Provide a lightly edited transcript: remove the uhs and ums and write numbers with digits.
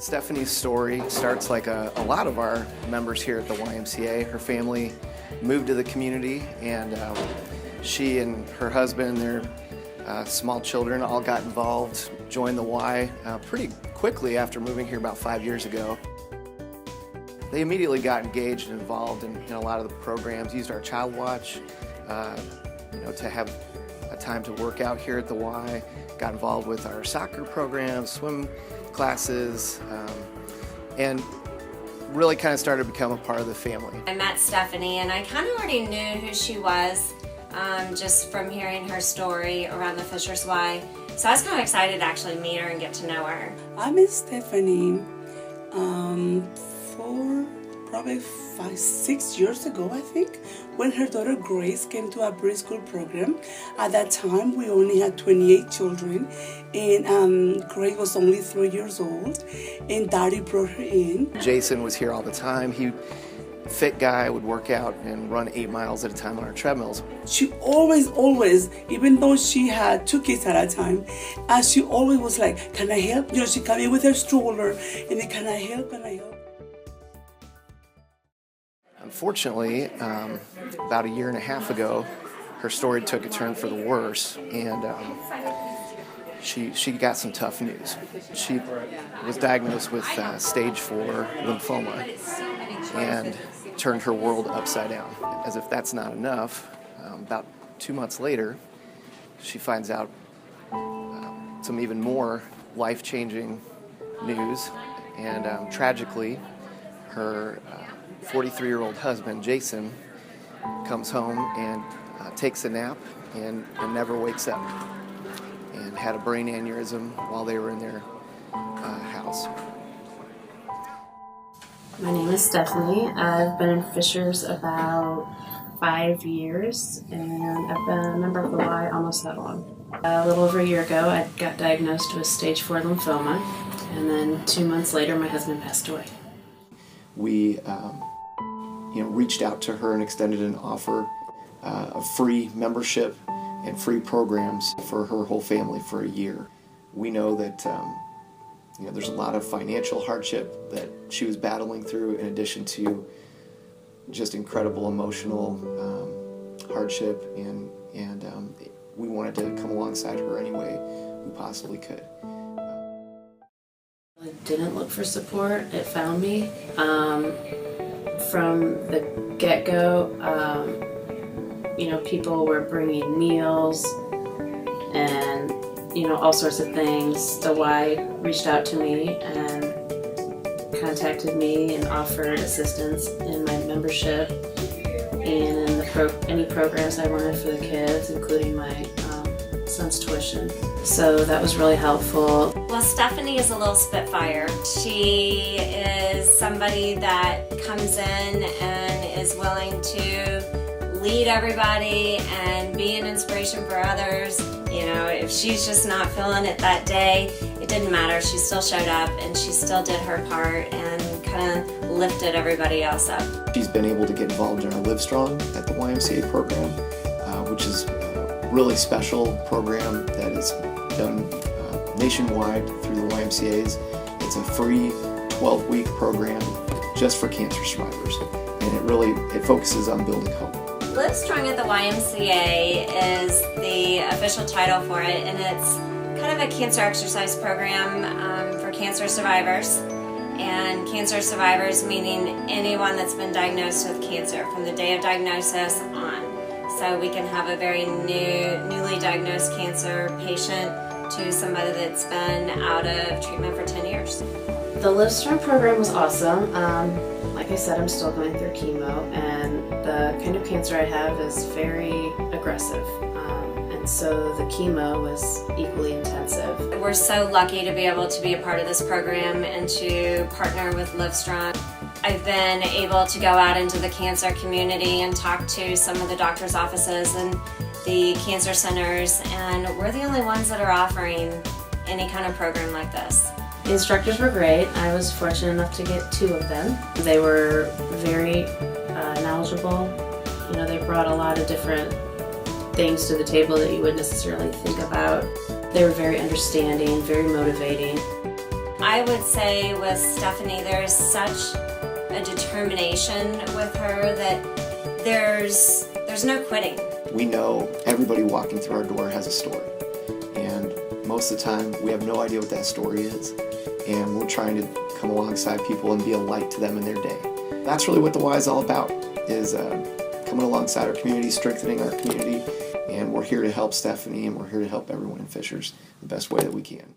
Stephanie's story starts like a lot of our members here at the YMCA. Her family moved to the community, and she and her husband, their small children, all got involved, joined the Y pretty quickly after moving here about 5 years ago. They immediately got engaged and involved in a lot of the programs, used our child watch to have a time to work out here at the Y, got involved with our soccer programs, swim classes, and really kind of started to become a part of the family. I met Stephanie and I kind of already knew who she was just from hearing her story around the Fishers Y. So I was kind of excited to actually meet her and get to know her. I met Stephanie for probably 5-6 years ago, I think, when her daughter Grace came to our preschool program. At that time, we only had 28 children, and Grace was only 3 years old, and Daddy brought her in. Jason was here all the time. He, fit guy, would work out and run 8 miles at a time on our treadmills. She always, even though she had 2 kids at a time, she always was like, "Can I help?" She came in with her stroller, and then, "Can I help? Can I help?" Unfortunately, about 1.5 years ago, her story took a turn for the worse, and she got some tough news. She was diagnosed with stage 4 lymphoma and turned her world upside down. As if that's not enough, about 2 months later, she finds out some even more life-changing news, and tragically, her 43-year-old husband, Jason, comes home and takes a nap and never wakes up, and had a brain aneurysm while they were in their house. My name is Stephanie. I've been in Fishers about 5 years, and I've been a member of the Y almost that long. A little over a year ago, I got diagnosed with stage 4 lymphoma, and then 2 months later, my husband passed away. We reached out to her and extended an offer of free membership and free programs for her whole family for a year. We know that there's a lot of financial hardship that she was battling through, in addition to just incredible emotional hardship, and we wanted to come alongside her any way we possibly could. I didn't look for support. It found me. From the get-go, people were bringing meals and, all sorts of things. The Y reached out to me and contacted me and offered assistance in my membership and in any programs I wanted for the kids, including my son's tuition. So that was really helpful. Well, Stephanie is a little spitfire. She is somebody that comes in and is willing to lead everybody and be an inspiration for others. If she's just not feeling it that day, it didn't matter. She still showed up and she still did her part and kind of lifted everybody else up. She's been able to get involved in our Livestrong at the YMCA program, which is a really special program that is done nationwide through the YMCA's. It's a free 12-week program just for cancer survivors, and it focuses on building hope. Livestrong at the YMCA is the official title for it, and it's kind of a cancer exercise program for cancer survivors. And cancer survivors meaning anyone that's been diagnosed with cancer from the day of diagnosis on. So we can have a very newly diagnosed cancer patient to somebody that's been out of treatment for 10 years. The Livestrong program was awesome. Like I said, I'm still going through chemo, and the kind of cancer I have is very aggressive. And so the chemo was equally intensive. We're so lucky to be able to be a part of this program and to partner with Livestrong. I've been able to go out into the cancer community and talk to some of the doctor's offices and the cancer centers, and we're the only ones that are offering any kind of program like this. The instructors were great. I was fortunate enough to get 2 of them. They were very knowledgeable. You know, they brought a lot of different things to the table that you wouldn't necessarily think about. They were very understanding, very motivating. I would say with Stephanie, there's such a determination with her that there's no quitting. We know everybody walking through our door has a story, and most of the time we have no idea what that story is, and we're trying to come alongside people and be a light to them in their day. That's really what the Y is all about, is coming alongside our community, strengthening our community, and we're here to help Stephanie, and we're here to help everyone in Fishers the best way that we can.